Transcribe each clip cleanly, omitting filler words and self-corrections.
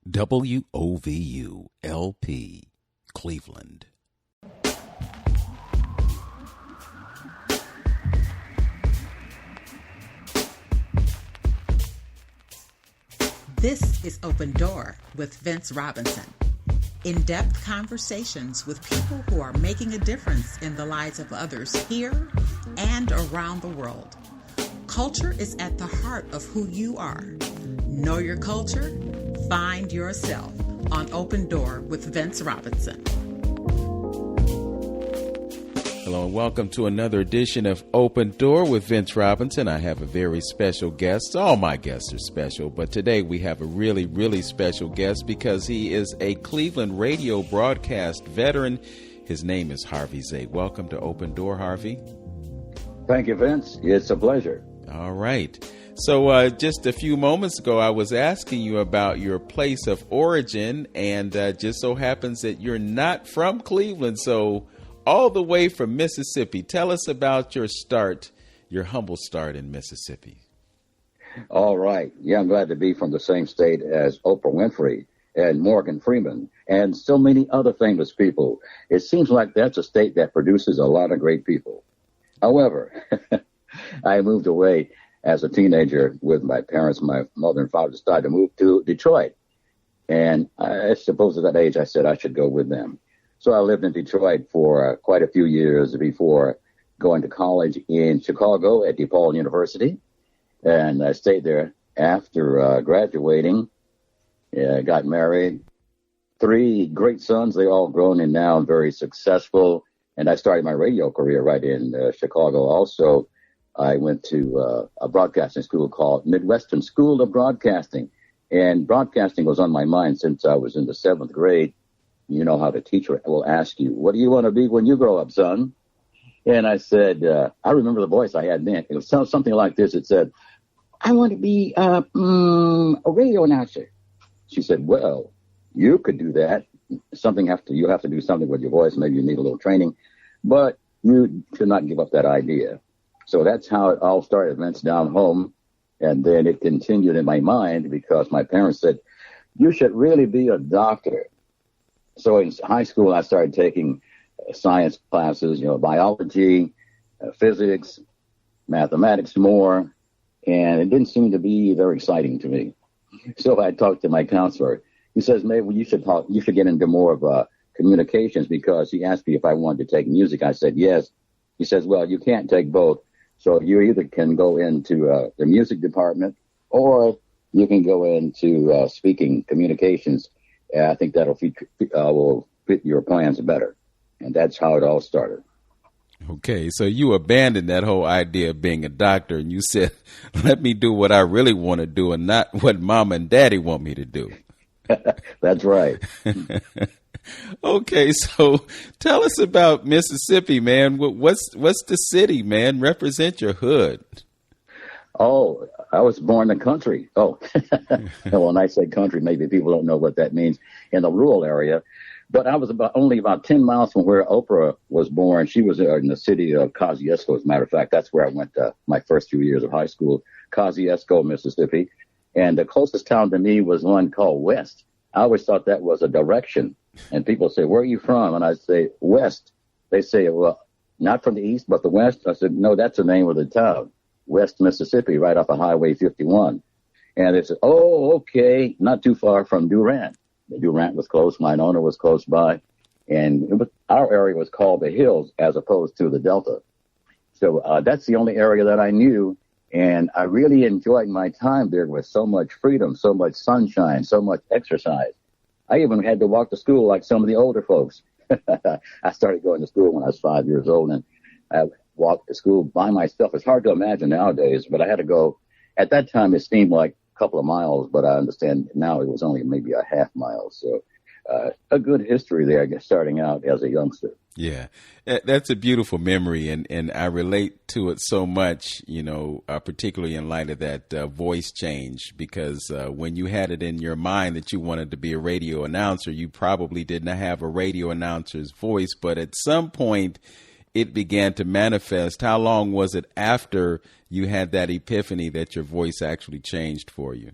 WOVU LP, Cleveland. This is Open Door with Vince Robinson. In-depth conversations with people who are making a difference in the lives of others here and around the world. Culture is at the heart of who you are. Know your culture, find yourself on Open Door with Vince Robinson. Hello and welcome to another edition of Open Door with Vince Robinson. I have a very special guest. All my guests are special, but today we have a really special guest because he is a Cleveland radio broadcast veteran. His name is Harvey Zay. Welcome to Open Door, Harvey. Thank you, Vince. It's a pleasure. All right. So just a few moments ago, I was asking you about your place of origin, and just so happens that you're not from Cleveland, so all the way from Mississippi. Tell us about your start, your humble start in Mississippi. All right. Yeah, I'm glad to be from the same state as Oprah Winfrey and Morgan Freeman and so many other famous people. It seems like that's a state that produces a lot of great people. However, I moved away as a teenager with my parents. My mother and father decided to move to Detroit. And I suppose at that age I said I should go with them. So I lived in Detroit for quite a few years before going to college in Chicago at DePaul University. And I stayed there after graduating, got married. 3 great sons. They all grown and now very successful. And I started my radio career right in Chicago. Also, I went to a broadcasting school called Midwestern School of Broadcasting. And broadcasting was on my mind since I was in the 7th grade. You know how the teacher will ask you, what do you want to be when you grow up, son? And I said, I remember the voice I had then. It was something like this. It said, I want to be a radio announcer. She said, well, you could do that. You have to do something with your voice. Maybe you need a little training, but you should not give up that idea. So that's how it all started, Vince, down home. And then it continued in my mind because my parents said, you should really be a doctor. So in high school, I started taking science classes, biology, physics, mathematics more, and it didn't seem to be very exciting to me. So I talked to my counselor. He says, maybe you should get into more of communications, because he asked me if I wanted to take music. I said, yes. He says, well, you can't take both. So you either can go into the music department or you can go into speaking communications. I think that'll will fit your plans better. And that's how it all started. Okay, so you abandoned that whole idea of being a doctor, and you said, let me do what I really want to do and not what mom and daddy want me to do. That's right. Okay, so tell us about Mississippi, man. What's the city, man? Represent your hood. Oh, I was born in the country. Oh, well, when I say country, maybe people don't know what that means, in the rural area. But I was only about 10 miles from where Oprah was born. She was in the city of Kosciuszko, as a matter of fact. That's where I went my first few years of high school, Kosciuszko, Mississippi. And the closest town to me was one called West. I always thought that was a direction. And people say, where are you from? And I say, West. They say, well, not from the east, but the west. I said, no, that's the name of the town. West Mississippi, right off of Highway 51. And they said, oh, okay, not too far from Durant. Durant was close. Winona was close by. And our area was called the Hills as opposed to the Delta. So that's the only area that I knew. And I really enjoyed my time there with so much freedom, so much sunshine, so much exercise. I even had to walk to school like some of the older folks. I started going to school when I was 5 years old, and I walked to school by myself. It's hard to imagine nowadays, but I had to go. At that time, it seemed like a couple of miles, but I understand now it was only maybe a half mile. So a good history there, I guess, starting out as a youngster. Yeah, that's a beautiful memory, and I relate to it so much, particularly in light of that voice change, because when you had it in your mind that you wanted to be a radio announcer, you probably didn't have a radio announcer's voice, but at some point it began to manifest. How long was it after you had that epiphany that your voice actually changed for you?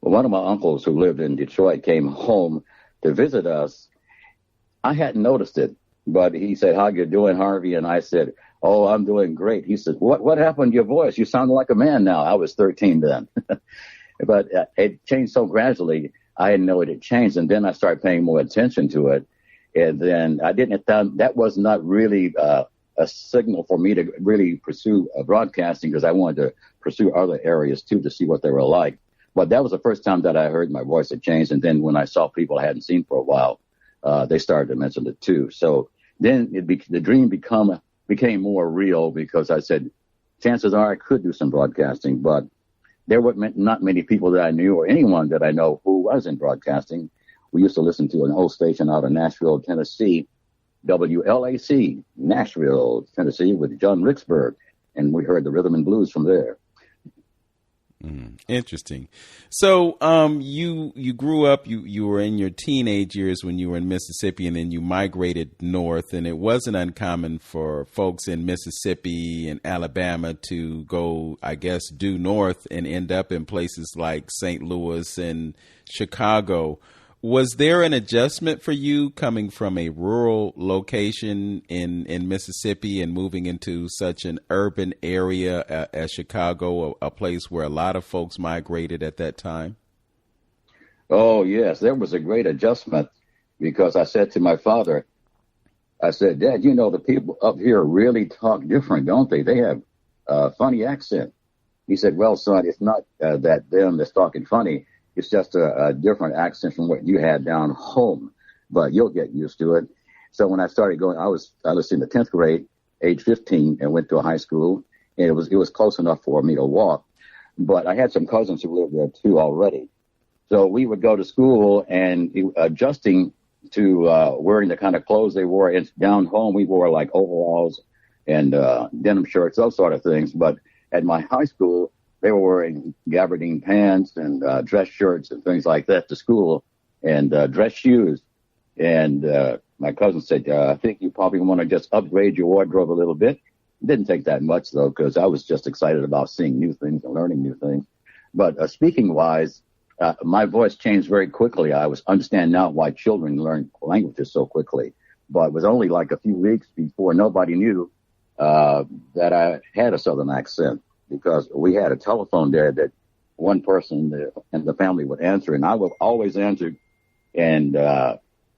Well, one of my uncles who lived in Detroit came home to visit us. I hadn't noticed it, but he said, "How you doing, Harvey?" And I said, "Oh, I'm doing great." He said, What happened to your voice? You sound like a man now." I was 13 then. But it changed so gradually, I didn't know it had changed. And then I started paying more attention to it. And then that was not really a signal for me to really pursue broadcasting, because I wanted to pursue other areas too to see what they were like. But that was the first time that I heard my voice had changed. And then when I saw people I hadn't seen for a while, they started to mention it too. So then the dream became more real, because I said, chances are I could do some broadcasting, but there were not many people that I knew, or anyone that I know, who was in broadcasting. We used to listen to an old station out of Nashville, Tennessee, WLAC, Nashville, Tennessee, with John Ricksburg, and we heard the rhythm and blues from there. Interesting. So you grew up, you were in your teenage years when you were in Mississippi, and then you migrated north, and it wasn't uncommon for folks in Mississippi and Alabama to go, I guess, due north and end up in places like St. Louis and Chicago. Was there an adjustment for you coming from a rural location in Mississippi and moving into such an urban area as Chicago, a place where a lot of folks migrated at that time? Oh, yes, there was a great adjustment, because I said to my father, I said, "Dad, you know, the people up here really talk different, don't they? They have a funny accent." He said, "Well, son, it's not that them that's talking funny. It's just a different accent from what you had down home, but you'll get used to it." So when I started going, I was in the 10th grade, age 15, and went to a high school, and it was close enough for me to walk. But I had some cousins who lived there too already. So we would go to school, and adjusting to wearing the kind of clothes they wore. And down home, we wore like overalls and denim shirts, those sort of things. But at my high school, they were wearing gabardine pants and dress shirts and things like that to school, and dress shoes. And my cousin said, "I think you probably want to just upgrade your wardrobe a little bit." It didn't take that much, though, because I was just excited about seeing new things and learning new things. But speaking-wise, my voice changed very quickly. I understand now why children learn languages so quickly. But it was only like a few weeks before nobody knew that I had a Southern accent, because we had a telephone there that one person in the family would answer, and I would always answer and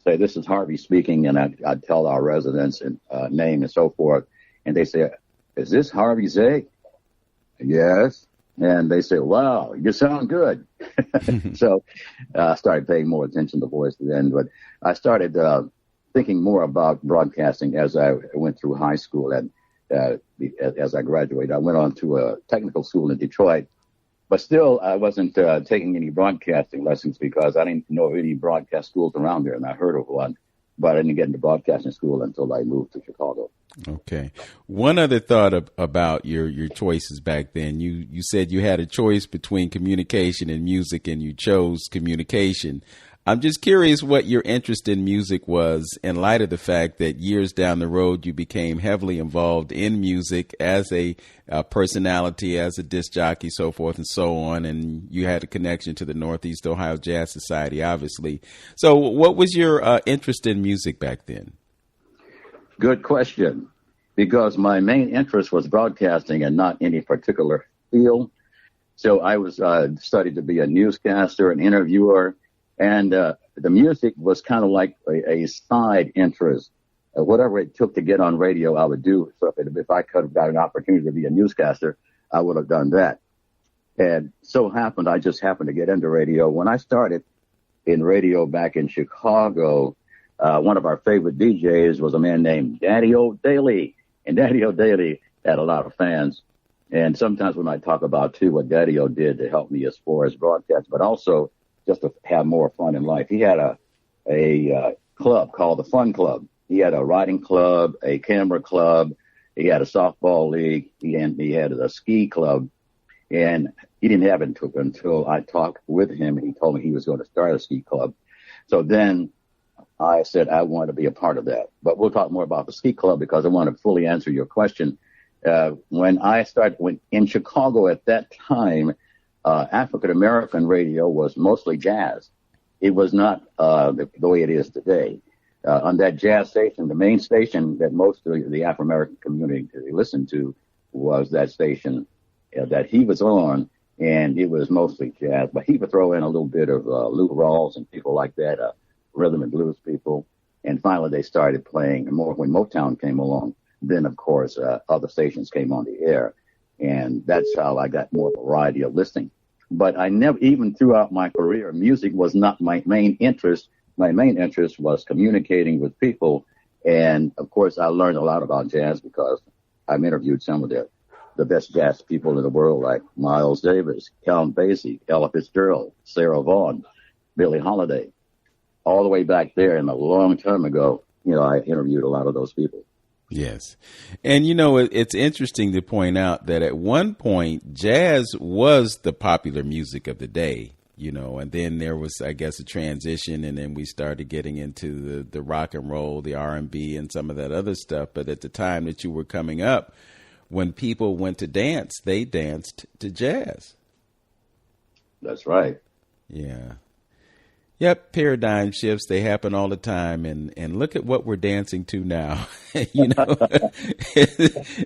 say, "This is Harvey speaking," and I'd tell our residents and name and so forth, and they say, "Is this Harvey Zay?" "Yes." And they say, "Wow, you sound good." So I started paying more attention to voice then, but I started thinking more about broadcasting as I went through high school. And as I graduated, I went on to a technical school in Detroit, but still I wasn't taking any broadcasting lessons, because I didn't know of any broadcast schools around there, and I heard of one, but I didn't get into broadcasting school until I moved to Chicago. Okay. One other thought about your choices back then. You said you had a choice between communication and music, and you chose communication. I'm just curious what your interest in music was, in light of the fact that years down the road you became heavily involved in music as a personality, as a disc jockey, so forth and so on, and you had a connection to the Northeast Ohio Jazz Society, obviously. So what was your interest in music back then? Good question, because my main interest was broadcasting and not any particular field. So I was studied to be a newscaster, an interviewer, and the music was kind of like a side interest. Whatever it took to get on radio, I would do. So if I could have got an opportunity to be a newscaster, I would have done that. And so I just happened to get into radio. When I started in radio back in Chicago, one of our favorite DJs was a man named Daddy O'Daly. And Daddy O'Daly had a lot of fans. And sometimes when I talk about, too, what Daddy O did to help me as far as broadcast, but also just to have more fun in life. He had a club called the Fun Club. He had a writing club, a camera club. He had a softball league. He had a ski club. And he didn't have it until I talked with him, and he told me he was going to start a ski club. So then I said I want to be a part of that. But we'll talk more about the ski club, because I want to fully answer your question. When I started in Chicago at that time, African American radio was mostly jazz. It was not the way it is today. On that jazz station, the main station that most of the African American community listened to was that station that he was on, and it was mostly jazz. But he would throw in a little bit of Lou Rawls and people like that, rhythm and blues people. And finally, they started playing more when Motown came along. Then, of course, other stations came on the air, and that's how I got more variety of listening. But I never, even throughout my career, music was not my main interest. My main interest was communicating with people. And of course, I learned a lot about jazz because I've interviewed some of the best jazz people in the world, like Miles Davis, Count Basie, Ella Fitzgerald, Sarah Vaughan, Billie Holiday. All the way back there and a long time ago, I interviewed a lot of those people. Yes. And, it's interesting to point out that at one point, jazz was the popular music of the day, and then there was, I guess, a transition, and then we started getting into the rock and roll, the R&B, and some of that other stuff. But at the time that you were coming up, when people went to dance, they danced to jazz. That's right. Yeah. Yep, paradigm shifts, they happen all the time, and look at what we're dancing to now.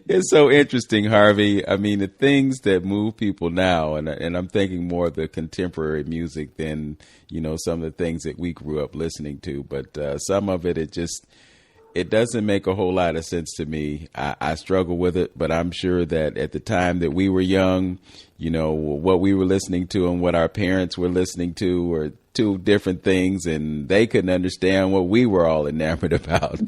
It's so interesting, Harvey. I mean, the things that move people now, and I'm thinking more of the contemporary music than, some of the things that we grew up listening to. But some of it doesn't make a whole lot of sense to me. I struggle with it, but I'm sure that at the time that we were young, what we were listening to and what our parents were listening to were two different things, and they couldn't understand what we were all enamored about.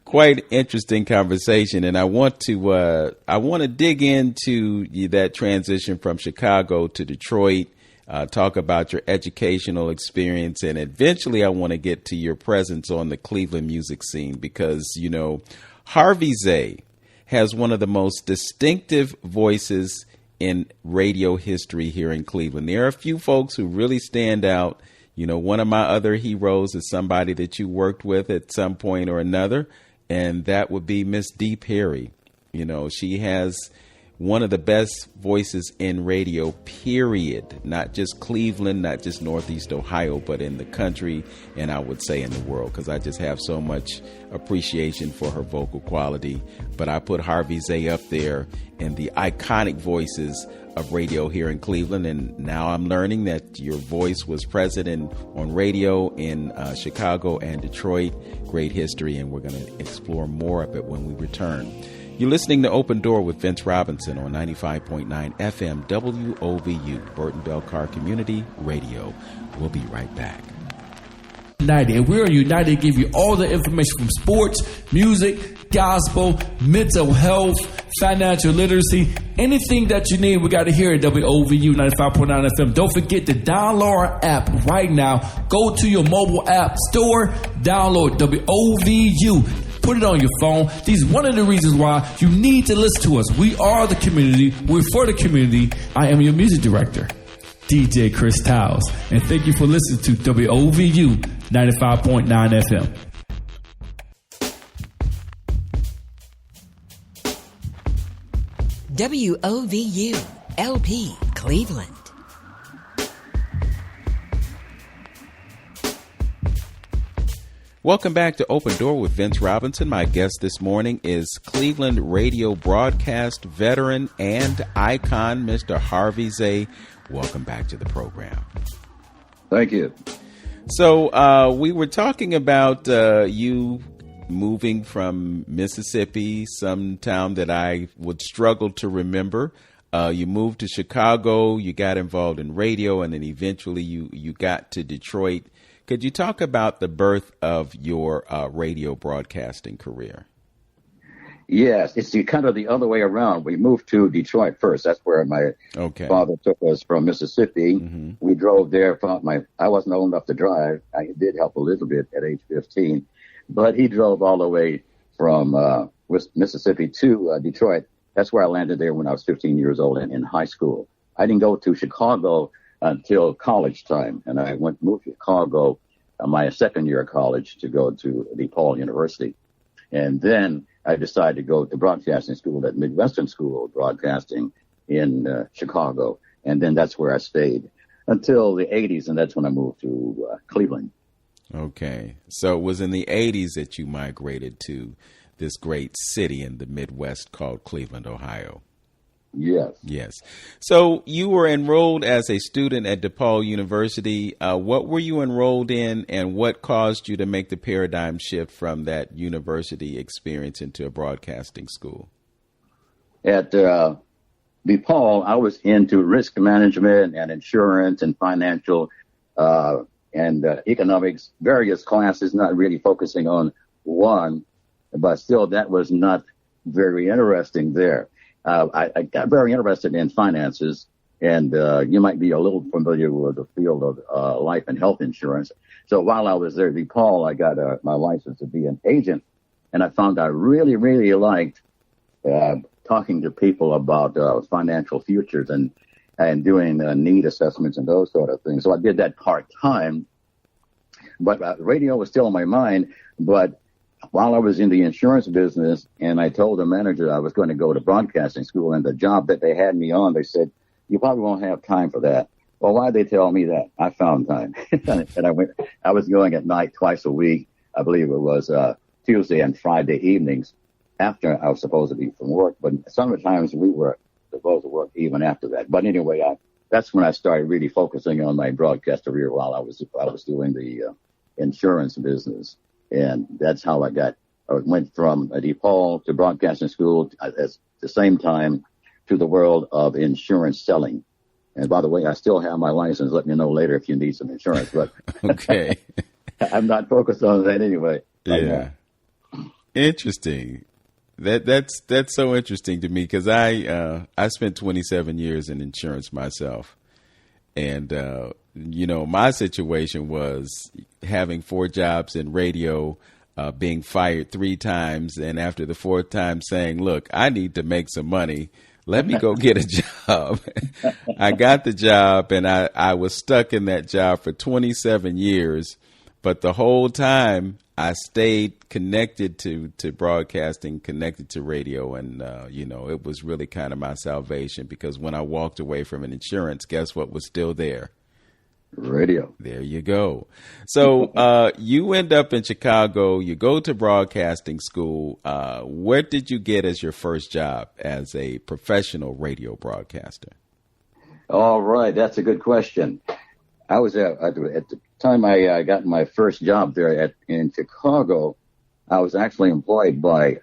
Quite interesting conversation, and I want to dig into that transition from Chicago to Detroit. Talk about your educational experience, and eventually I want to get to your presence on the Cleveland music scene because, Harvey Zay has one of the most distinctive voices in radio history here in Cleveland. There are a few folks who really stand out. One of my other heroes is somebody that you worked with at some point or another, and that would be Miss Dee Perry. She has one of the best voices in radio, period. Not just Cleveland, not just Northeast Ohio, but in the country, and I would say in the world, because I just have so much appreciation for her vocal quality. But I put Harvey Zay up there in the iconic voices of radio here in Cleveland, and now I'm learning that your voice was present on radio in Chicago and Detroit. Great history, and we're going to explore more of it when we return. You're listening to Open Door with Vince Robinson on 95.9 FM WOVU, Burton Belcar Community Radio. We'll be right back. United, and we're United to give you all the information from sports, music, gospel, mental health, financial literacy, anything that you need, we got to hear at WOVU 95.9 FM. Don't forget to download our app right now. Go to your mobile app store, download WOVU. Put it on your phone. This is one of the reasons why you need to listen to us. We are the community. We're for the community. I am your music director, DJ Chris Towles. And thank you for listening to WOVU 95.9 FM. WOVU LP Cleveland. Welcome back to Open Door with Vince Robinson. My guest this morning is Cleveland radio broadcast veteran and icon, Mr. Harvey Zay. Welcome back to the program. Thank you. So we were talking about you moving from Mississippi, some town that I would struggle to remember. You moved to Chicago, you got involved in radio, and then eventually you got to Detroit. Could you talk about the birth of your radio broadcasting career? Yes, it's kind of the other way around. We moved to Detroit first. That's where my father took us from Mississippi. Mm-hmm. We drove there. I wasn't old enough to drive. I did help a little bit at age 15. But he drove all the way from Mississippi to Detroit. That's where I landed there when I was 15 years old in high school. I didn't go to Chicago until college time, and I moved to Chicago my second year of college to go to DePaul University. And then I decided to go to broadcasting school at Midwestern School of Broadcasting in Chicago. And then that's where I stayed until the 80s, and that's when I moved to Cleveland. Okay. So it was in the 80s that you migrated to this great city in the Midwest called Cleveland, Ohio. Yes. Yes. So you were enrolled as a student at DePaul University. What were you enrolled in, and what caused you to make the paradigm shift from that university experience into a broadcasting school? At DePaul, I was into risk management and insurance and financial and economics, various classes, not really focusing on one, but still that was not very interesting there. I got very interested in finances, and you might be a little familiar with the field of life and health insurance. So while I was there at DePaul, I got my license to be an agent, and I found I really, really liked talking to people about financial futures and doing need assessments and those sort of things. So I did that part-time, but radio was still in my mind. But while I was in the insurance business, and I told the manager I was going to go to broadcasting school, and the job that they had me on, they said, you probably won't have time for that. Well, why'd they tell me that? I found time. And I was going at night twice a week. I believe it was Tuesday and Friday evenings after I was supposed to be from work. But sometimes we were supposed to work even after that. But anyway, that's when I started really focusing on my broadcast career while I was doing the insurance business. And that's how I went from DePaul to broadcasting school at the same time to the world of insurance selling. And by the way, I still have my license. Let me know later if you need some insurance. But okay, I'm not focused on that anyway. Yeah, interesting. That's so interesting to me because I spent 27 years in insurance myself, and my situation was having 4 jobs in radio, being fired 3 times, and after the 4th time saying, "Look, I need to make some money. Let me go get a job." I got the job, and I was stuck in that job for 27 years. But the whole time I stayed connected to broadcasting, connected to radio. And, it was really kind of my salvation because when I walked away from an insurance, guess what was still there? Radio. There you go. So you end up in Chicago. You go to broadcasting school. What did you get as your first job as a professional radio broadcaster? All right. That's a good question. I was at the time I got my first job there in Chicago. I was actually employed by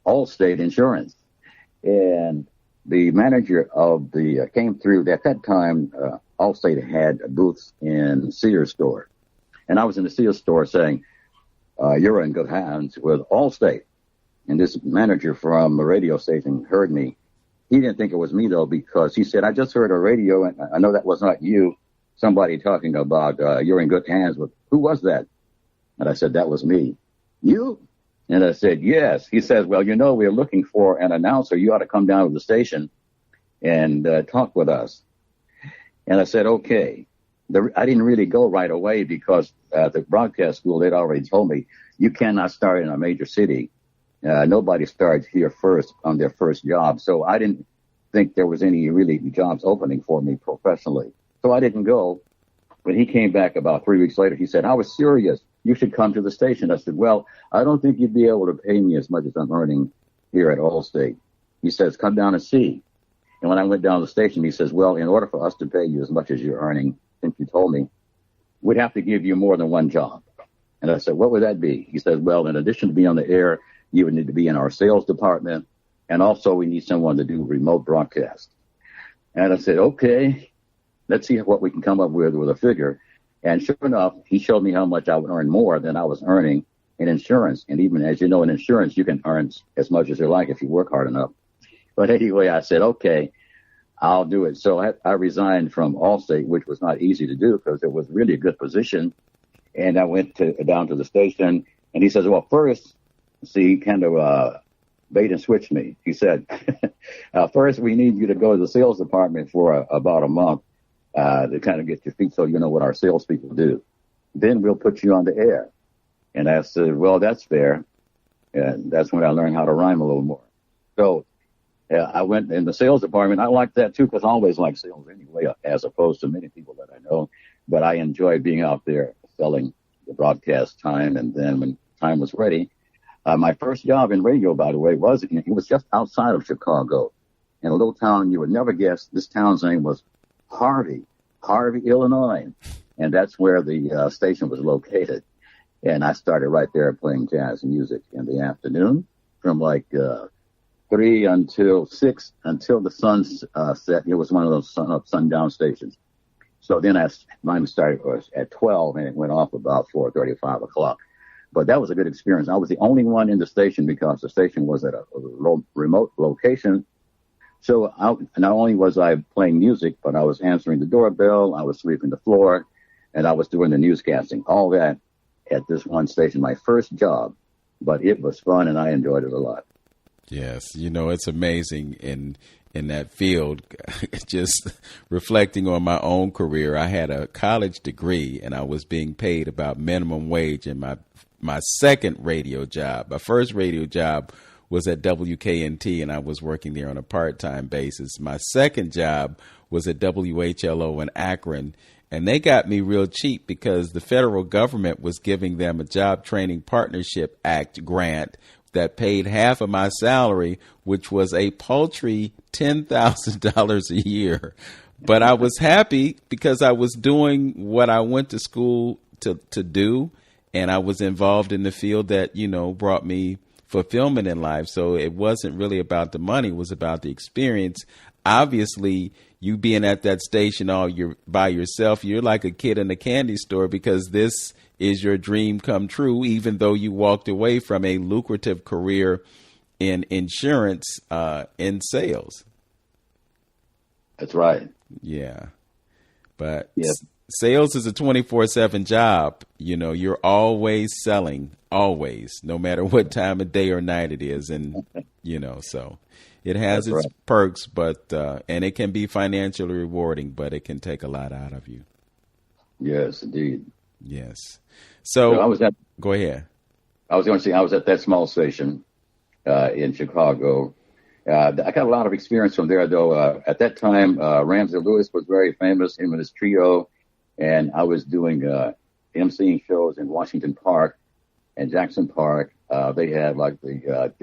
Allstate Insurance, and the manager of came through at that time. Allstate had booths in Sears store, and I was in the Sears store saying, "You're in good hands with Allstate." And this manager from the radio station heard me. He didn't think it was me though, because he said, "I just heard a radio, and I know that was not you. Somebody talking about you're in good hands with." Who was that? And I said, "That was me." "You?" And I said, "Yes." He says, "Well, we're looking for an announcer. You ought to come down to the station and talk with us." And I said, "Okay." I didn't really go right away because the broadcast school, they'd already told me, you cannot start in a major city. Nobody starts here first on their first job. So I didn't think there was any really jobs opening for me professionally. So I didn't go. When he came back about 3 weeks later, he said, "I was serious. You should come to the station." I said, "Well, I don't think you'd be able to pay me as much as I'm earning here at Allstate." He says, "Come down and see." And when I went down to the station, he says, "Well, in order for us to pay you as much as you're earning, since you told me, we'd have to give you more than one job." And I said, "What would that be?" He says, "Well, in addition to being on the air, you would need to be in our sales department. And also we need someone to do remote broadcast." And I said, "Okay, let's see what we can come up with a figure." And sure enough, he showed me how much I would earn more than I was earning in insurance. And even as you know, in insurance, you can earn as much as you like if you work hard enough. But anyway, I said, "Okay, I'll do it." So I resigned from Allstate, which was not easy to do because it was really a good position. And I went down to the station, and he says, "Well, first," he kind of bait and switched me. He said, "First, we need you to go to the sales department for about a month to kind of get your feet so you know what our salespeople do. Then we'll put you on the air." And I said, "Well, that's fair." And that's when I learned how to rhyme a little more. So I went in the sales department. I liked that too, because I always liked sales anyway, as opposed to many people that I know. But I enjoyed being out there selling the broadcast time. And then when time was ready, my first job in radio, by the way, it was just outside of Chicago, in a little town you would never guess. This town's name was Harvey, Illinois. And that's where the station was located. And I started right there playing jazz music in the afternoon from like 3 until 6, until the sun set. It was one of those sundown stations. So then mine started at 12, and it went off about 4:30, 5 o'clock. But that was a good experience. I was the only one in the station because the station was at a remote location. So not only was I playing music, but I was answering the doorbell, I was sweeping the floor, and I was doing the newscasting. All that at this one station, my first job. But it was fun, and I enjoyed it a lot. Yes, it's amazing in that field. Just reflecting on my own career, I had a college degree, and I was being paid about minimum wage in my second radio job. My first radio job was at WKNT, and I was working there on a part-time basis. My second job was at WHLO in Akron, and they got me real cheap because the federal government was giving them a Job Training Partnership Act grant that paid half of my salary, which was a paltry $10,000 a year. But I was happy because I was doing what I went to school to do, and I was involved in the field that, brought me fulfillment in life. So it wasn't really about the money, it was about the experience. Obviously, you being at that station by yourself, you're like a kid in a candy store because this is your dream come true, even though you walked away from a lucrative career in insurance, in sales. That's right. Yeah. But yes. Sales is a 24/7 job. You're always selling, always, no matter what time of day or night it is. And, so it has That's its right. perks, but, and it can be financially rewarding, but it can take a lot out of you. Yes, indeed. Yes. So go ahead. I was going to say, I was at that small station in Chicago. I got a lot of experience from there, though. At that time, Ramsey Lewis was very famous, him and his trio. And I was doing emceeing shows in Washington Park and Jackson Park. They had like the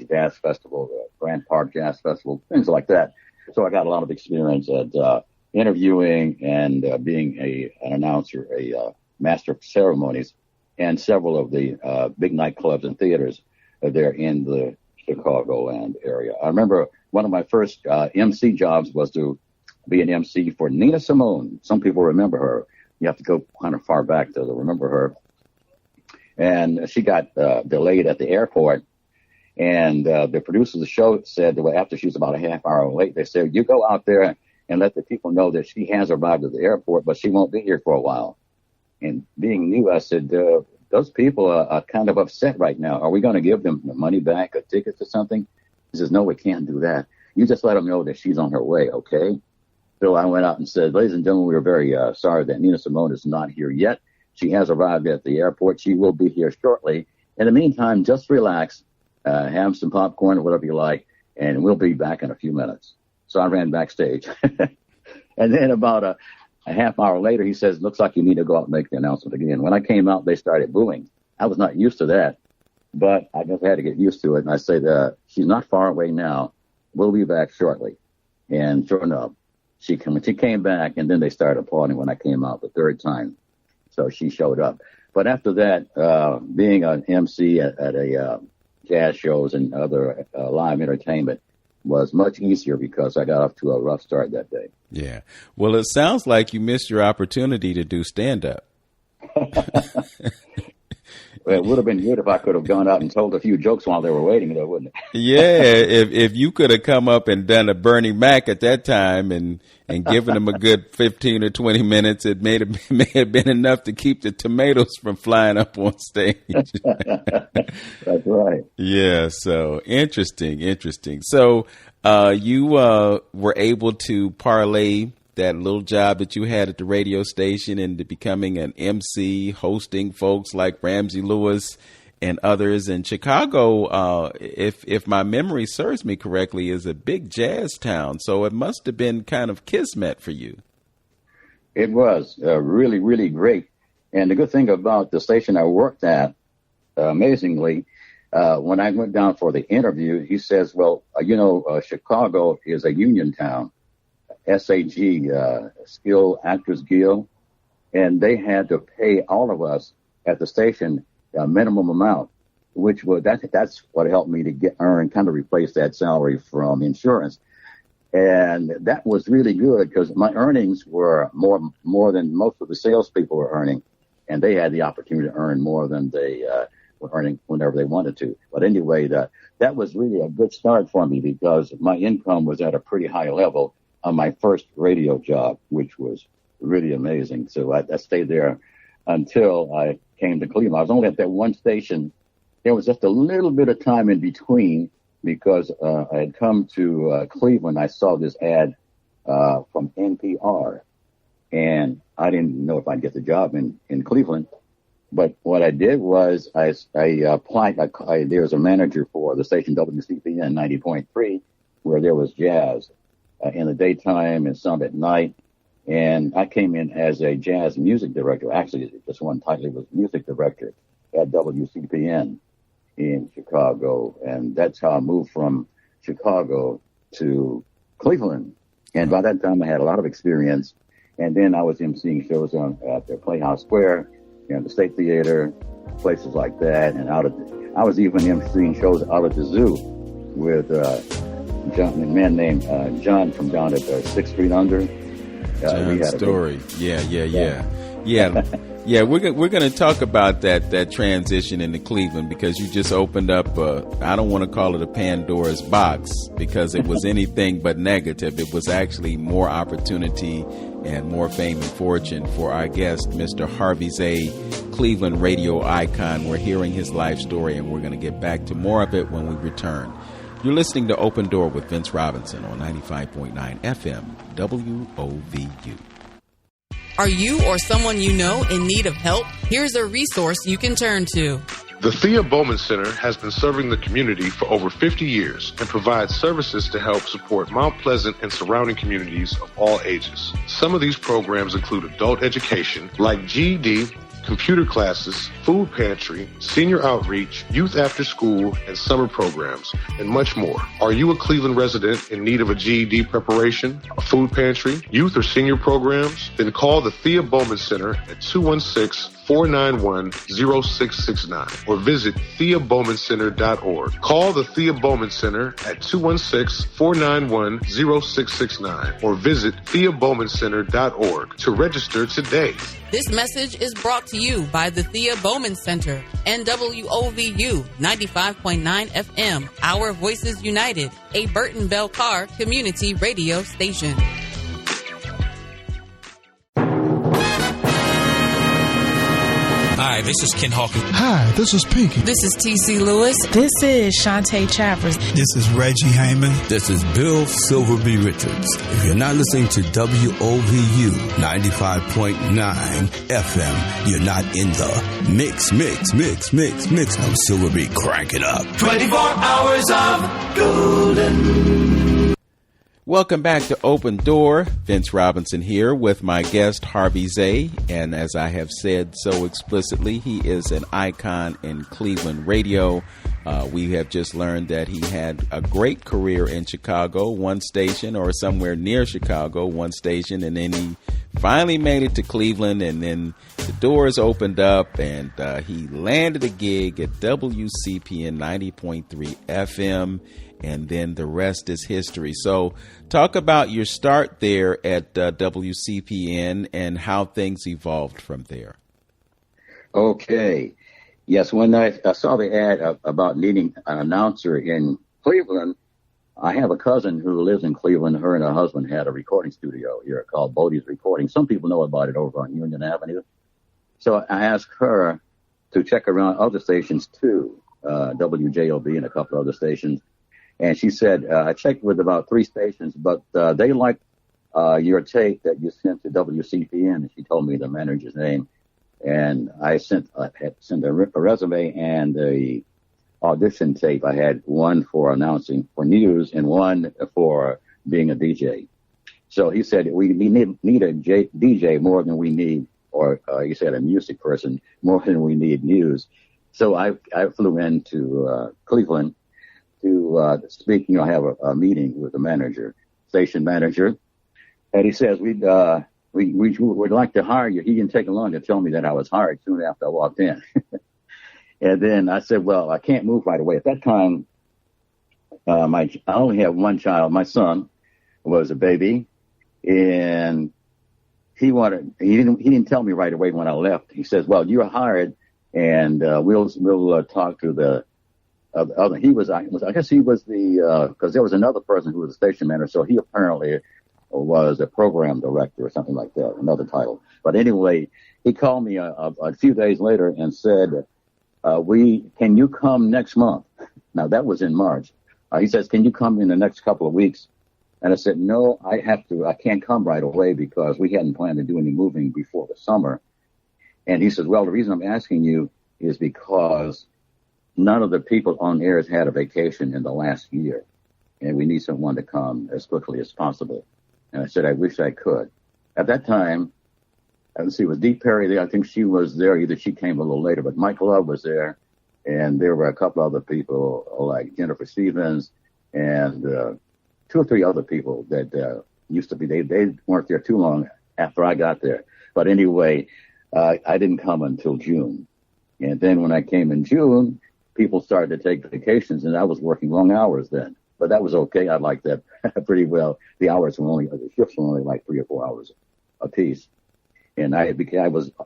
jazz festival, the Grand Park Jazz Festival, things like that. So I got a lot of experience at interviewing and being an announcer, a master of ceremonies, and several of the big nightclubs and theaters there in the Chicagoland area. I remember one of my first MC jobs was to be an MC for Nina Simone. Some people remember her. You have to go kind of far back to remember her. And she got delayed at the airport. And the producers of the show said, well, after she was about a half hour late, they said, you go out there and let the people know that she has arrived at the airport, but she won't be here for a while. And being new, I said, those people are kind of upset right now. Are we going to give them the money back or tickets or something? He says, no, we can't do that. You just let them know that she's on her way, okay? So I went out and said, ladies and gentlemen, we are very sorry that Nina Simone is not here yet. She has arrived at the airport. She will be here shortly. In the meantime, just relax, have some popcorn or whatever you like, and we'll be back in a few minutes. So I ran backstage. And then about a half hour later, he says, looks like you need to go out and make the announcement again. When I came out, they started booing. I was not used to that, but I just had to get used to it. And I said, she's not far away now. We'll be back shortly. And sure enough, she came back, and then they started applauding when I came out the third time. So she showed up. But after that, being an MC at a jazz shows and other live entertainment was much easier because I got off to a rough start that day. Yeah. Well, it sounds like you missed your opportunity to do stand-up. Well, it would have been good if I could have gone out and told a few jokes while they were waiting, though, wouldn't it? Yeah, if you could have come up and done a Bernie Mac at that time and given them a good 15 or 20 minutes, it may have been enough to keep the tomatoes from flying up on stage. That's right. Yeah, so interesting. So you were able to parlay that little job that you had at the radio station into becoming an MC, hosting folks like Ramsey Lewis and others. And Chicago, if my memory serves me correctly, is a big jazz town. So it must have been kind of kismet for you. It was really, really great. And the good thing about the station I worked at, amazingly, when I went down for the interview, he says, well, Chicago is a union town, SAG, Skilled Actors Guild, and they had to pay all of us at the station a minimum amount, which was that's what helped me to kind of replace that salary from insurance. And that was really good because my earnings were more than most of the salespeople were earning, and they had the opportunity to earn more than they were earning whenever they wanted to. But anyway, that was really a good start for me because my income was at a pretty high level on my first radio job, which was really amazing. So I stayed there until I came to Cleveland. I was only at that one station. There was just a little bit of time in between because I had come to Cleveland. I saw this ad from NPR, and I didn't know if I'd get the job in Cleveland. But what I did was I applied. There was a manager for the station WCPN 90.3 where there was jazz in the daytime and some at night. And I came in as a jazz music director. Actually, just one title was music director at WCPN in Chicago. And that's how I moved from Chicago to Cleveland. And by that time, I had a lot of experience. And then I was emceeing shows at the Playhouse Square, the State Theater, places like that. And I was even emceeing shows out at the zoo with a man named John from down at 6th Street Under. John's Story. Yeah. We're going to talk about that transition into Cleveland because you just opened up I don't want to call it a Pandora's box because it was anything but negative. It was actually more opportunity and more fame and fortune for our guest, Mr. Harvey Zay, Cleveland radio icon. We're hearing his life story, and we're going to get back to more of it when we return. You're listening to Open Door with Vince Robinson on 95.9 FM WOVU. Are you or someone you know in need of help? Here's a resource you can turn to. The Thea Bowman Center has been serving the community for over 50 years and provides services to help support Mount Pleasant and surrounding communities of all ages. Some of these programs include adult education like GED, computer classes, food pantry, senior outreach, youth after school, and summer programs, and much more. Are you a Cleveland resident in need of a GED preparation, a food pantry, youth or senior programs? Then call the Thea Bowman Center at 216-491-0669 or visit theabowmancenter.org. Call the Thea Bowman Center at 216-491-0669 or visit theabowmancenter.org to register today. This message is brought to you by the Thea Bowman Center and WOVU 95.9 FM, Our Voices United, a Burton Bell Carr community radio station. Hi, this is Ken Hawkins. Hi, this is Pinky. This is T.C. Lewis. This is Shantae Travers. This is Reggie Hayman. This is Bill Silverby Richards. If you're not listening to WOVU 95.9 FM, you're not in the mix. I'm Silverby, crank it up. 24 hours of golden. Welcome back to Open Door. Vince Robinson here with my guest, Harvey Zay. And as I have said so explicitly, he is an icon in Cleveland radio. We have just learned that he had a great career in Chicago, one station, or somewhere near Chicago, one station. And then he finally made it to Cleveland, and then the doors opened up, and he landed a gig at WCPN 90.3 FM. And then the rest is history. So talk about your start there at WCPN and how things evolved from there. Okay. Yes, when I saw the ad about needing an announcer in Cleveland, I have a cousin who lives in Cleveland. Her and her husband had a recording studio here called Bodie's Recording. Some people know about it over on Union Avenue. So I asked her to check around other stations too, WJOB and a couple other stations. And she said, I checked with about 3 stations, but they liked your tape that you sent to WCPN. And she told me the manager's name. And I had sent a resume and a audition tape. I had one for announcing for news and one for being a DJ. So he said, we need a DJ more than we need, or he said a music person more than we need news. So I flew into Cleveland to speak, have a meeting with the manager, station manager. And he says, we would like to hire you. He didn't take long to tell me that I was hired soon after I walked in. And then I said, well, I can't move right away. At that time, I only have one child. My son was a baby, and he didn't tell me right away when I left. He says, well, you're hired, and we'll talk to the other. I guess he was because there was another person who was a station manager, so he apparently was a program director or something like that, another title. But anyway, he called me a few days later and said, can you come next month? Now that was in March. He says, can you come in the next couple of weeks? And I said, no, I can't come right away because we hadn't planned to do any moving before the summer. And he says, well, the reason I'm asking you is because none of the people on air has had a vacation in the last year. And we need someone to come as quickly as possible. And I said, I wish I could. At that time, let's see, was Dee Perry there? I think she was there. Either she came a little later, but Mike Love was there. And there were a couple other people like Jennifer Stevens and 2 or 3 other people that used to be. They weren't there too long after I got there. But anyway, I didn't come until June. And then when I came in June, people started to take vacations, and I was working long hours then. But that was okay. I liked that pretty well. The shifts were only like 3 or 4 hours a piece. And I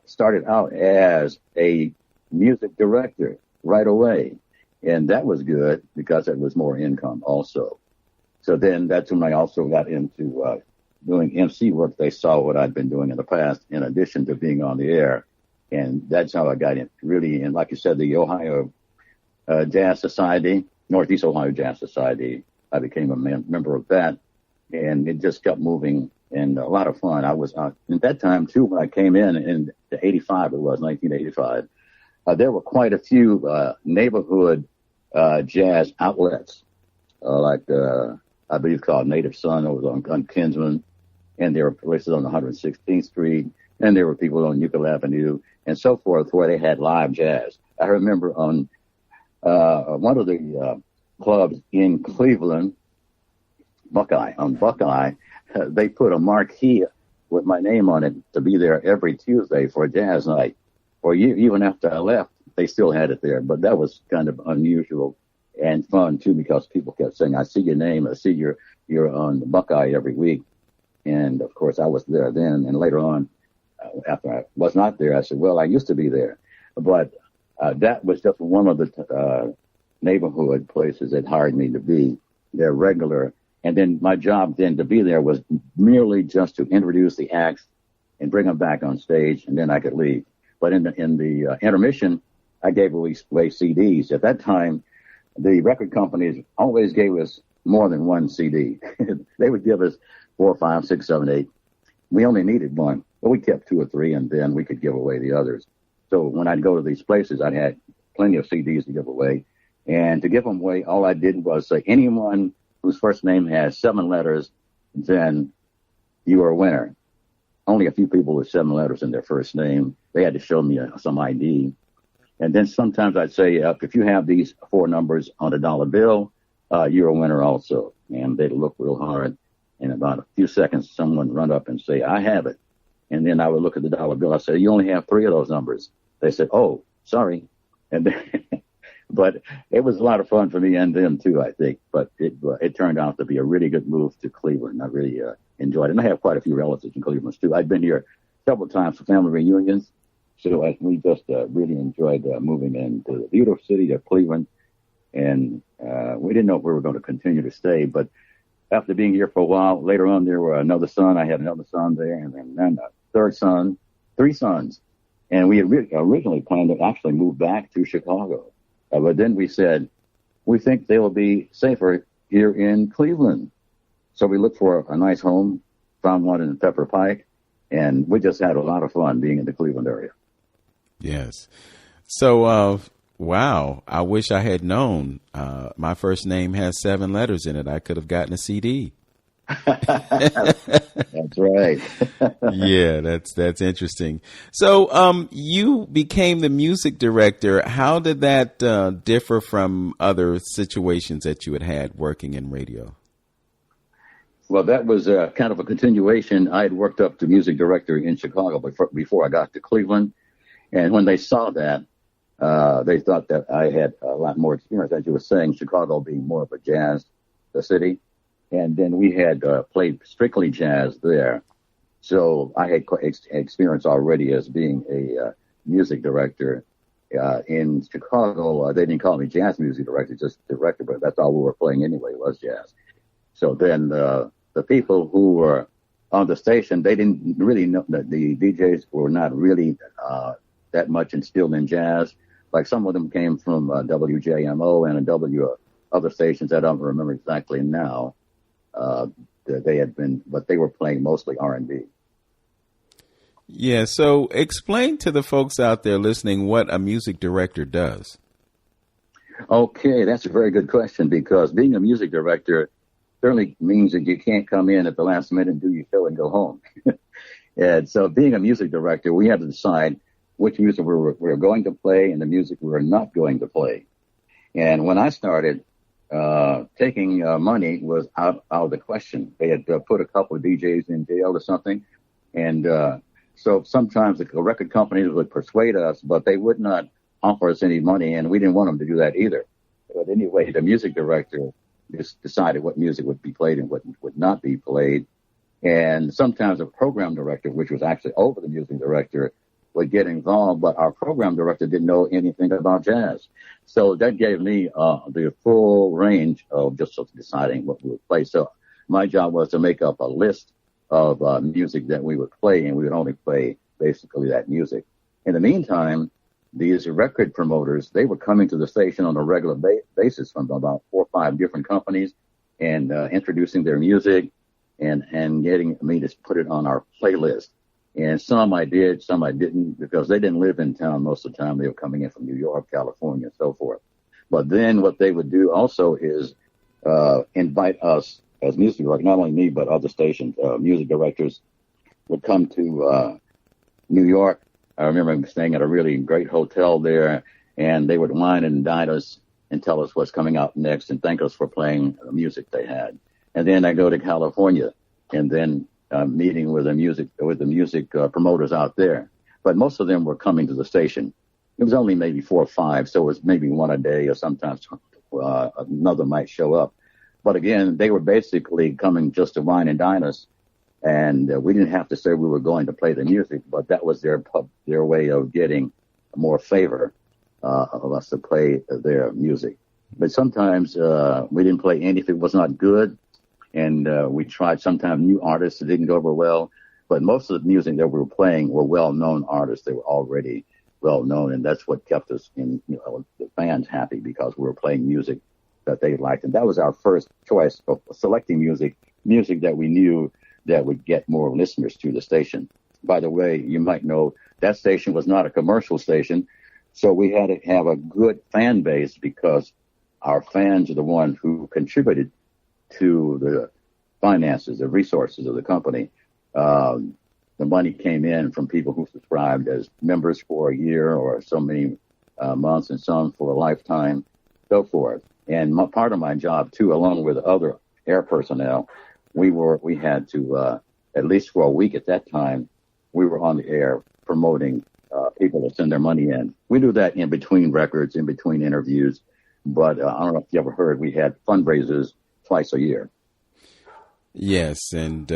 started out as a music director right away. And that was good because it was more income also. So then that's when I also got into doing MC work. They saw what I'd been doing in the past in addition to being on the air. And that's how I got in, really. And like you said, the Ohio Jazz Society, Northeast Ohio Jazz Society, I became a member of that. And it just kept moving and a lot of fun. I was at that time, too, when I came in the 85, it was 1985, there were quite a few neighborhood jazz outlets, like I believe called Native Son over on Kinsman, and there were places on 116th Street, and there were people on Euclid Avenue, and so forth, where they had live jazz. I remember on one of the clubs in Cleveland, Buckeye, they put a marquee with my name on it to be there every Tuesday for a jazz night. Or even after I left, they still had it there. But that was kind of unusual and fun, too, because people kept saying, I see your name, I see you're on the Buckeye every week. And, of course, I was there then. And later on, after I was not there, I said, well, I used to be there. But that was just one of the neighborhood places that hired me to be their regular. And then my job then to be there was merely just to introduce the acts and bring them back on stage, and then I could leave. But in the intermission, I gave away CDs. At that time, the record companies always gave us more than one CD. They would give us 4, 5, 6, 7, 8. We only needed one, but we kept 2 or 3, and then we could give away the others. So when I'd go to these places, I had plenty of CDs to give away. And to give them away, all I did was say, anyone whose first name has 7 letters, then you are a winner. Only a few people with 7 letters in their first name. They had to show me some ID. And then sometimes I'd say, if you have these 4 numbers on a dollar bill, you're a winner also. And they'd look real hard. In about a few seconds, someone would run up and say, I have it. And then I would look at the dollar bill. I said, you only have 3 of those numbers. They said, oh, sorry. And then, but it was a lot of fun for me and them, too, I think. But it turned out to be a really good move to Cleveland. I really enjoyed it. And I have quite a few relatives in Cleveland, too. I've been here several times for family reunions. So we just really enjoyed moving into the beautiful city of Cleveland. And we didn't know if we were going to continue to stay. But after being here for a while, later on, there were another son. I had another son there. And then a third son, 3 sons. And we had originally planned to actually move back to Chicago. But then we said, we think they will be safer here in Cleveland. So we looked for a nice home, found one in Pepper Pike, and we just had a lot of fun being in the Cleveland area. Yes. So, wow, I wish I had known. My first name has 7 letters in it. I could have gotten a CD. That's right. Yeah, that's interesting. So, you became the music director. How did that differ from other situations that you had working in radio? Well, that was kind of a continuation. I had worked up to music director in Chicago before I got to Cleveland. And when they saw that, they thought that I had a lot more experience. As you were saying, Chicago being more of a jazz city. And then we had played strictly jazz there. So I had experience already as being a music director. In Chicago, they didn't call me jazz music director, just director, but that's all we were playing anyway, was jazz. So then the people who were on the station, they didn't really know that the DJs were not really that much instilled in jazz. Like some of them came from WJMO and other stations that I don't remember exactly now. They had been, but they were playing mostly R&B. Yeah. So explain to the folks out there listening what a music director does. Okay, that's a very good question, because being a music director certainly means that you can't come in at the last minute and do your show and go home. And so being a music director, we had to decide which music we were going to play and the music we were not going to play. And when I started, taking money was out of the question. They had put a couple of DJs in jail or something. And so sometimes the record companies would persuade us, but they would not offer us any money, and we didn't want them to do that either. But anyway, the music director just decided what music would be played and what would not be played. And sometimes a program director, which was actually over the music director, would get involved, but our program director didn't know anything about jazz. So that gave me the full range of just deciding what we would play. So my job was to make up a list of music that we would play, and we would only play basically that music. In the meantime, these record promoters, they were coming to the station on a regular basis from about 4 or 5 different companies and introducing their music and getting me to put it on our playlist. And some I did, some I didn't, because they didn't live in town most of the time. They were coming in from New York, California, and so forth. But then what they would do also is invite us as music directors, not only me, but other stations, music directors would come to New York. I remember staying at a really great hotel there, and they would wine and dine us and tell us what's coming out next and thank us for playing the music they had. And then I go to California and then meeting with the music promoters out there. But most of them were coming to the station. It was only maybe 4 or 5, so it was maybe one a day, or sometimes another might show up. But again, they were basically coming just to wine and dine us. And we didn't have to say we were going to play the music, but that was their way of getting more favor of us to play their music. But sometimes we didn't play anything that was not good, and we tried sometimes new artists that didn't go over well. But most of the music that we were playing were well-known artists. They were already well-known, and that's what kept us the fans happy, because we were playing music that they liked. And that was our first choice of selecting music that we knew that would get more listeners to the station. By the way, you might know that station was not a commercial station, so we had to have a good fan base, because our fans are the ones who contributed to the finances, the resources of the company. The money came in from people who subscribed as members for a year or so many months, and some for a lifetime, so forth. And part of my job, too, along with other air personnel, we had to, at least for a week at that time, we were on the air promoting people to send their money in. We do that in between records, in between interviews. But I don't know if you ever heard, we had fundraisers twice a year. Yes, and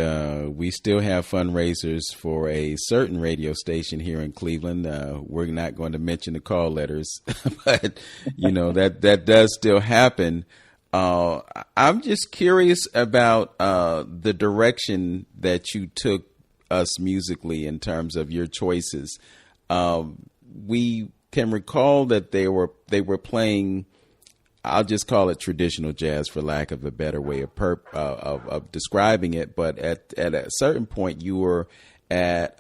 we still have fundraisers for a certain radio station here in Cleveland. We're not going to mention the call letters, but, that does still happen. I'm just curious about the direction that you took us musically in terms of your choices. We can recall that they were playing, I'll just call it traditional jazz for lack of a better way of describing it. But at a certain point, you were at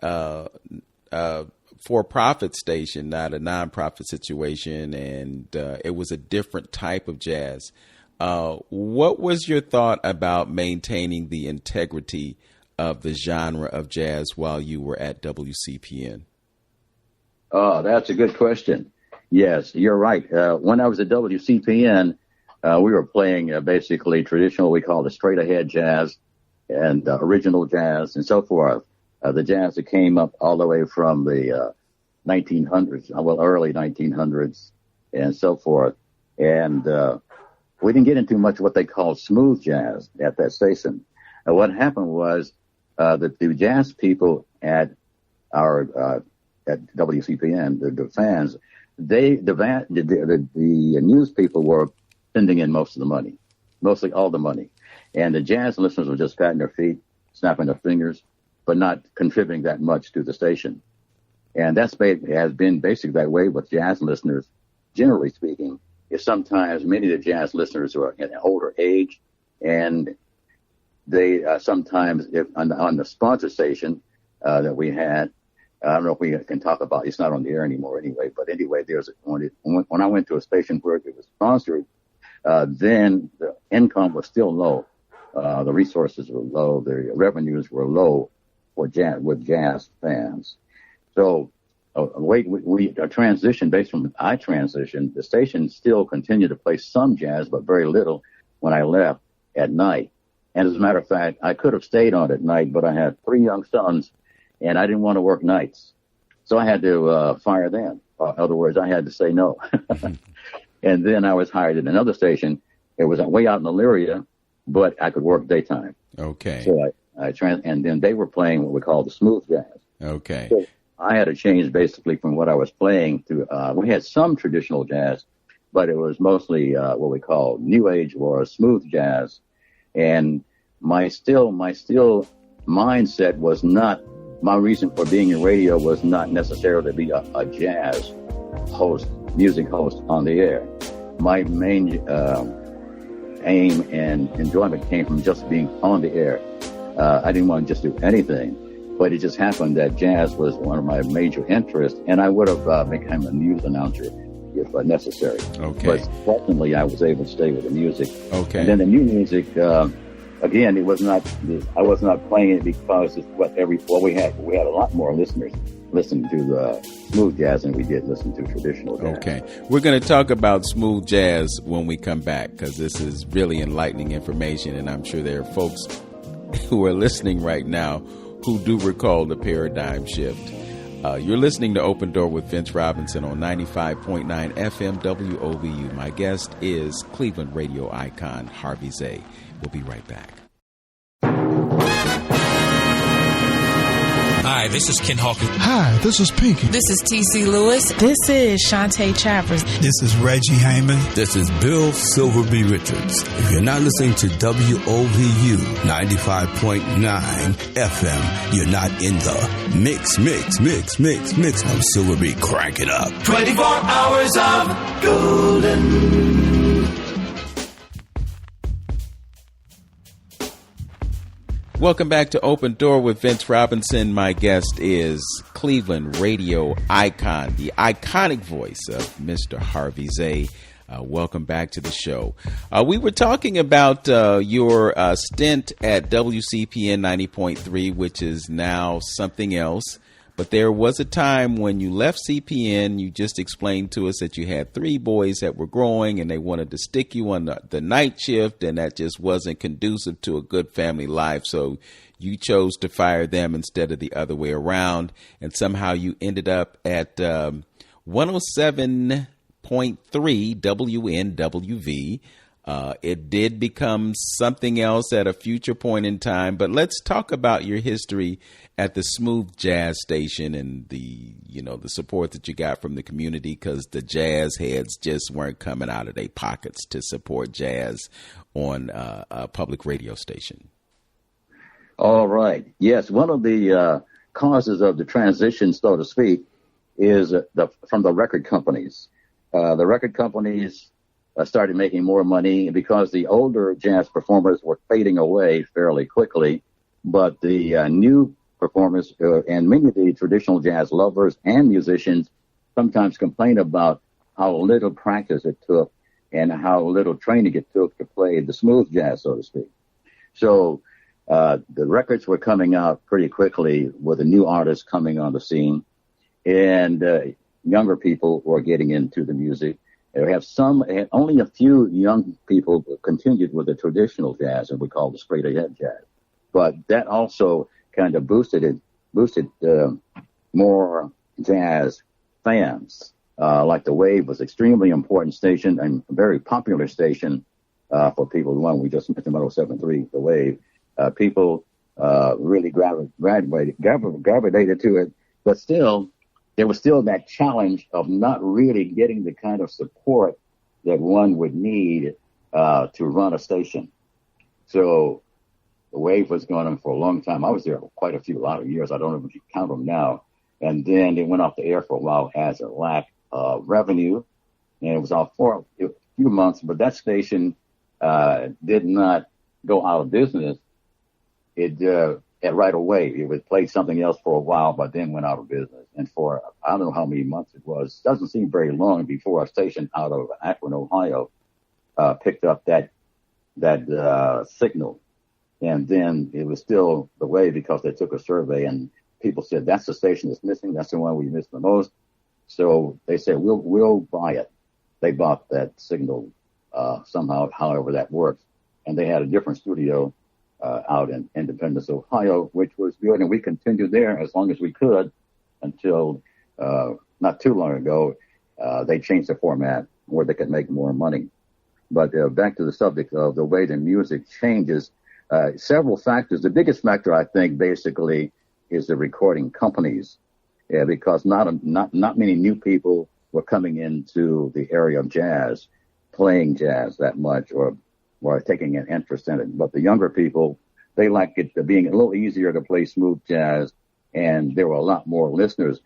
for-profit station, not a non-profit situation, and it was a different type of jazz. What was your thought about maintaining the integrity of the genre of jazz while you were at WCPN? Oh, that's a good question. Yes, you're right. When I was at WCPN, we were playing basically traditional, we call it straight ahead jazz and original jazz and so forth. The jazz that came up all the way from the 1900s, early 1900s and so forth. And we didn't get into much what they call smooth jazz at that station. What happened was that the jazz people at our at WCPN, the fans, the news people were sending in most of the money, mostly all the money. And the jazz listeners were just patting their feet, snapping their fingers, but not contributing that much to the station. And has been basically that way with jazz listeners, generally speaking. Is sometimes many of the jazz listeners are in an older age, and they sometimes, if on the sponsor station that we had, I don't know if we can talk about, it's not on the air anymore anyway, but anyway, when I went to a station where it was sponsored, then the income was still low. The resources were low. The revenues were low with jazz fans. So we transitioned based on I transitioned. The station still continued to play some jazz, but very little when I left at night. And as a matter of fact, I could have stayed on at night, but I had 3 young sons, and I didn't want to work nights. So I had to fire them. In other words, I had to say no. And then I was hired at another station. It was way out in Elyria, but I could work daytime. Okay. So and then they were playing what we call the smooth jazz. Okay. So I had to change basically from what I was playing to, we had some traditional jazz, but it was mostly what we call new age or smooth jazz. And my still mindset was not, my reason for being in radio was not necessarily to be a jazz host, music host on the air. My main aim and enjoyment came from just being on the air. I didn't want to just do anything, but it just happened that jazz was one of my major interests, and I would have become a news announcer if necessary. Okay. But fortunately, I was able to stay with the music. Okay. And then the new music, again, it was not. I was not playing it because it's what we had. We had a lot more listeners listening to the smooth jazz than we did listen to traditional jazz. Okay. We're going to talk about smooth jazz when we come back, because this is really enlightening information, and I'm sure there are folks who are listening right now who do recall the paradigm shift. You're listening to Open Door with Vince Robinson on 95.9 FM WOVU. My guest is Cleveland radio icon Harvey Zay. We'll be right back. Hi, this is Ken Hawkins. Hi, this is Pinky. This is T.C. Lewis. This is Shantae Travers. This is Reggie Hayman. This is Bill Silverby Richards. If you're not listening to WOVU 95.9 FM, you're not in the mix. I'm Silverby, crank it up. 24 hours of golden. Welcome back to Open Door with Vince Robinson. My guest is Cleveland radio icon, the iconic voice of Mr. Harvey Zay. Welcome back to the show. We were talking about your stint at WCPN 90.3, which is now something else. But there was a time when you left CPN, you just explained to us that you had 3 boys that were growing and they wanted to stick you on the night shift, and that just wasn't conducive to a good family life. So you chose to fire them instead of the other way around. And somehow you ended up at 107.3 WNWV. It did become something else at a future point in time, but let's talk about your history at the Smooth Jazz Station and the support that you got from the community, because the jazz heads just weren't coming out of their pockets to support jazz on a public radio station. All right. Yes, one of the causes of the transition, so to speak, is from the record companies. The record companies started making more money because the older jazz performers were fading away fairly quickly, but the new performers, and many of the traditional jazz lovers and musicians sometimes complain about how little practice it took and how little training it took to play the smooth jazz, so to speak. So the records were coming out pretty quickly with the new artists coming on the scene, and younger people were getting into the music. We have only a few young people continued with the traditional jazz, and we call the straight ahead jazz. But that also kind of boosted more jazz fans. Like the Wave was extremely important station and a very popular station for people. The one we just mentioned, 107.3, the Wave. People really gravitated to it, but still, there was still that challenge of not really getting the kind of support that one would need to run a station. So the Wave was going on for a long time. I was there quite a lot of years. I don't know if you count them now. And then it went off the air for a while as a lack of revenue. And it was off for a few months, but that station did not go out of business. It right away. It would play something else for a while, but then went out of business. And for, I don't know how many months it was, doesn't seem very long before a station out of Akron, Ohio, picked up that signal. And then it was still the Wave because they took a survey and people said, that's the station that's missing. That's the one we miss the most. So they said, we'll buy it. They bought that signal, somehow, however that works. And they had a different studio out in Independence, Ohio, which was good. And we continued there as long as we could until not too long ago, they changed the format where they could make more money. But back to the subject of the way the music changes, several factors. The biggest factor, I think, basically is the recording companies, because not many new people were coming into the area of jazz, playing jazz that much or taking an interest in it. But the younger people, they like it being a little easier to play smooth jazz, and there were a lot more listeners.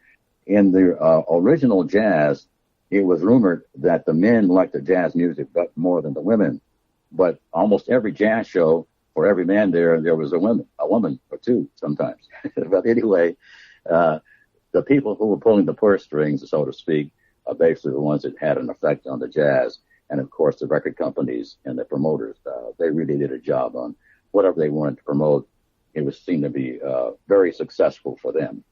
In the original jazz, it was rumored that the men liked the jazz music more than the women. But almost every jazz show, for every man there was a woman or two sometimes. But anyway, the people who were pulling the purse strings, so to speak, are basically the ones that had an effect on the jazz. And of course, the record companies and the promoters, they really did a job on whatever they wanted to promote. It was seen to be very successful for them.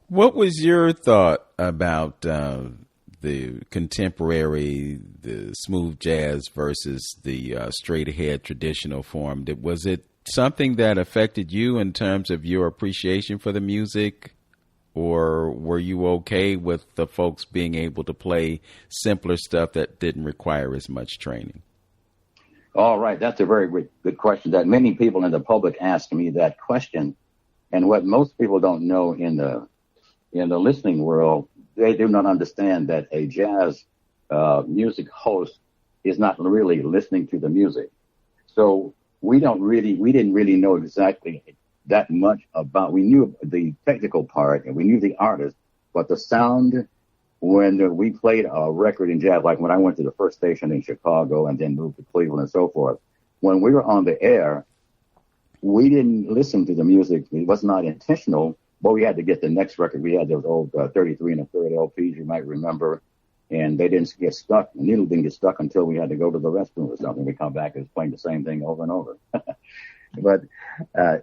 What was your thought about the contemporary, the smooth jazz versus the straight ahead traditional form? Was it something that affected you in terms of your appreciation for the music? Or were you okay with the folks being able to play simpler stuff that didn't require as much training? All right. That's a very good question that many people in the public ask me that question. And what most people don't know in the listening world, they do not understand that a jazz music host is not really listening to the music. So we didn't really know exactly that much about. We knew the technical part and we knew the artist, but the sound, when we played a record in jazz, like when I went to the first station in Chicago and then moved to Cleveland and so forth, when we were on the air, we didn't listen to the music. It was not intentional, but we had to get the next record. We had those old 33 1/3 LPs, you might remember, and they didn't get stuck. The needle didn't get stuck until we had to go to the restroom or something. We come back and it's playing the same thing over and over. But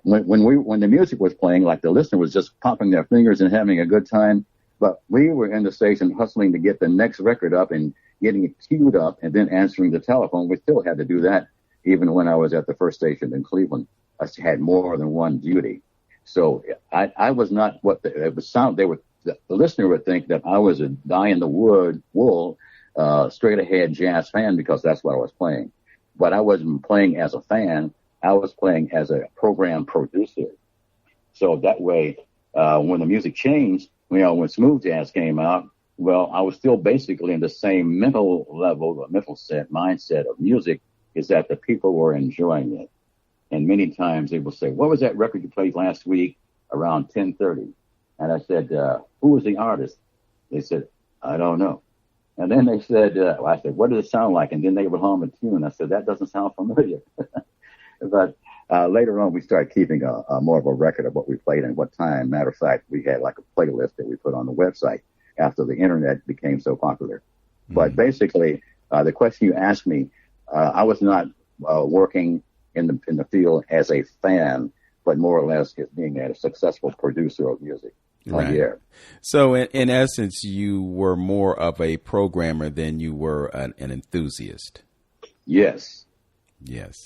when the music was playing, like the listener was just popping their fingers and having a good time. But we were in the station hustling to get the next record up and getting it queued up and then answering the telephone. We still had to do that even when I was at the first station in Cleveland. I had more than one duty. So I was not the listener would think that I was a die-in-the-wool, straight-ahead jazz fan because that's what I was playing. But I wasn't playing as a fan. I was playing as a program producer. So that way, when the music changed, when smooth jazz came out, well, I was still basically in the same mental level, mindset of music, is that the people were enjoying it. And many times they will say, what was that record you played last week around 10:30? And I said, who was the artist? They said, I don't know. And then they said, I said, what does it sound like? And then they would hum a tune. I said, that doesn't sound familiar. But Later on, we started keeping a more of a record of what we played and what time. Matter of fact, we had like a playlist that we put on the website after the internet became so popular. Mm-hmm. But basically, the question you asked me, I was not working in the field as a fan, but more or less as being a successful producer of music on the air. So in essence, you were more of a programmer than you were an enthusiast. Yes. Yes.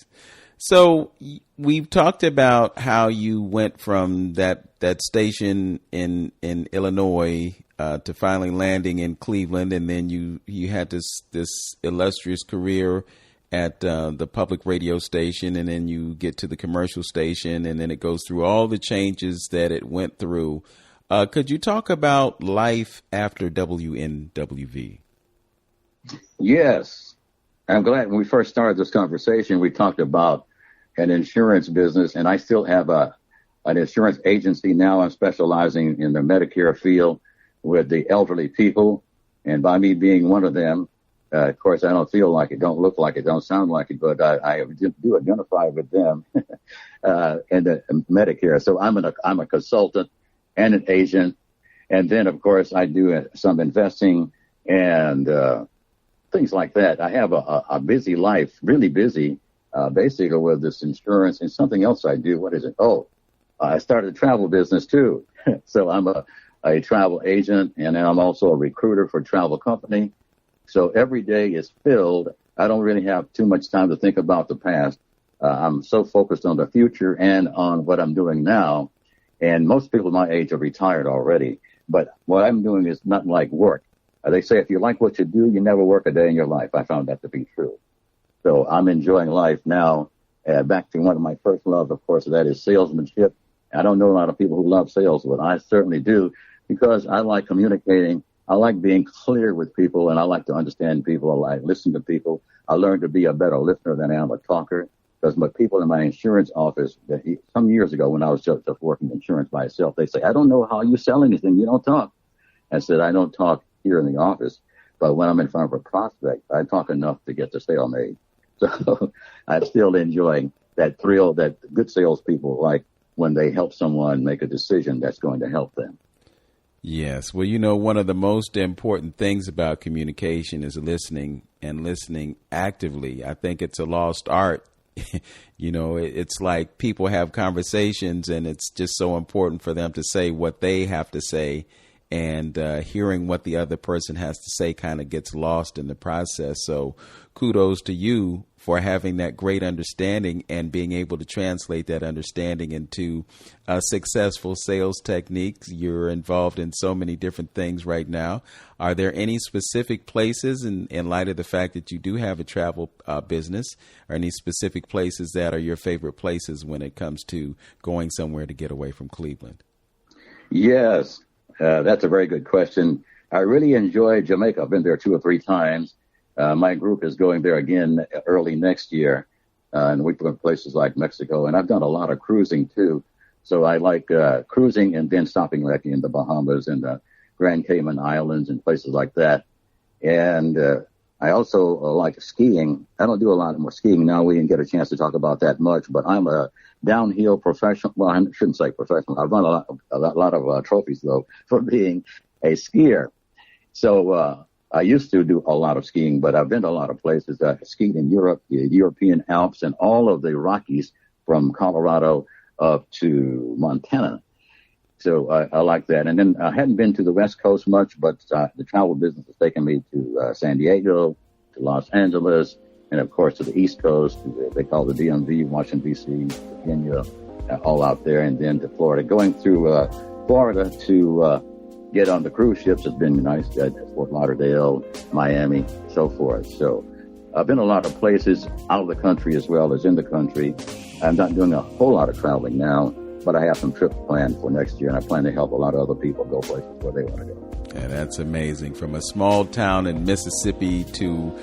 So we've talked about how you went from that station in Illinois to finally landing in Cleveland, and then you had this illustrious career at the public radio station, and then you get to the commercial station, and then it goes through all the changes that it went through. Could you talk about life after WNWV? Yes. I'm glad when we first started this conversation, we talked about an insurance business, and I still have an insurance agency now. I'm specializing in the Medicare field with the elderly people, and by me being one of them, of course, I don't feel like it, don't look like it, don't sound like it, but I do identify with them and the Medicare. So I'm a consultant and an agent, and then of course I do some investing and things like that. I have a busy life, really busy, basically with this insurance and something else I do. What is it? Oh, I started a travel business too. So I'm a travel agent, and I'm also a recruiter for a travel company. So every day is filled. I don't really have too much time to think about the past. I'm so focused on the future and on what I'm doing now. And most people my age are retired already. But what I'm doing is not like work. They say if you like what you do, you never work a day in your life. I found that to be true. So I'm enjoying life now. Back to one of my first loves, of course, that is salesmanship. I don't know a lot of people who love sales, but I certainly do because I like communicating. I like being clear with people, and I like to understand people. I like listen to people. I learned to be a better listener than I am a talker because my people in my insurance office, some years ago when I was just working insurance by myself, they say, I don't know how you sell anything. You don't talk. I said, I don't talk here in the office, but when I'm in front of a prospect, I talk enough to get the sale made. So I'm still enjoying that thrill that good salespeople like when they help someone make a decision that's going to help them. Yes. Well, one of the most important things about communication is listening and listening actively. I think it's a lost art. It's like people have conversations and it's just so important for them to say what they have to say. And hearing what the other person has to say kind of gets lost in the process. So kudos to you for having that great understanding and being able to translate that understanding into successful sales techniques. You're involved in so many different things right now. Are there any specific places, in light of the fact that you do have a travel business, or any specific places that are your favorite places when it comes to going somewhere to get away from Cleveland? Yes. That's a very good question. I really enjoy Jamaica. I've been there 2 or 3 times. My group is going there again early next year. And we've been places like Mexico. And I've done a lot of cruising, too. So I like cruising and then stopping like in the Bahamas and the Grand Cayman Islands and places like that. And I also like skiing. I don't do a lot more skiing now. We didn't get a chance to talk about that much. But I'm a downhill professional. Well, I shouldn't say professional. I've won a lot of trophies, though, for being a skier. So I used to do a lot of skiing, but I've been to a lot of places. I skied in Europe, the European Alps, and all of the Rockies from Colorado up to Montana. So I like that. And then I hadn't been to the West Coast much, but the travel business has taken me to San Diego, to Los Angeles, and, of course, to the East Coast. They call the DMV, Washington, D.C., Virginia, all out there, and then to Florida. Going through Florida to get on the cruise ships has been nice. Fort Lauderdale, Miami, so forth. So I've been a lot of places out of the country as well as in the country. I'm not doing a whole lot of traveling now, but I have some trips planned for next year, and I plan to help a lot of other people go places where they want to go. Yeah, that's amazing. From a small town in Mississippi to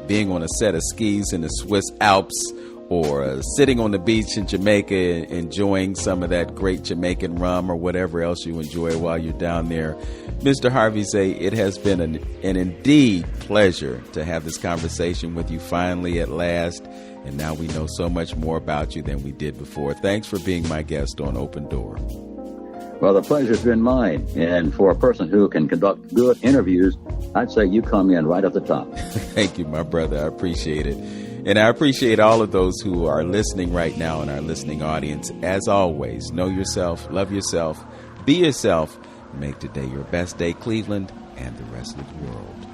being on a set of skis in the Swiss Alps, or sitting on the beach in Jamaica enjoying some of that great Jamaican rum or whatever else you enjoy while you're down there. Mr. Harvey Zay, it has been an indeed pleasure to have this conversation with you finally at last. And now we know so much more about you than we did before. Thanks for being my guest on Open Door. Well, the pleasure's been mine. And for a person who can conduct good interviews, I'd say you come in right at the top. Thank you, my brother. I appreciate it. And I appreciate all of those who are listening right now in our listening audience. As always, know yourself, love yourself, be yourself, make today your best day, Cleveland, and the rest of the world.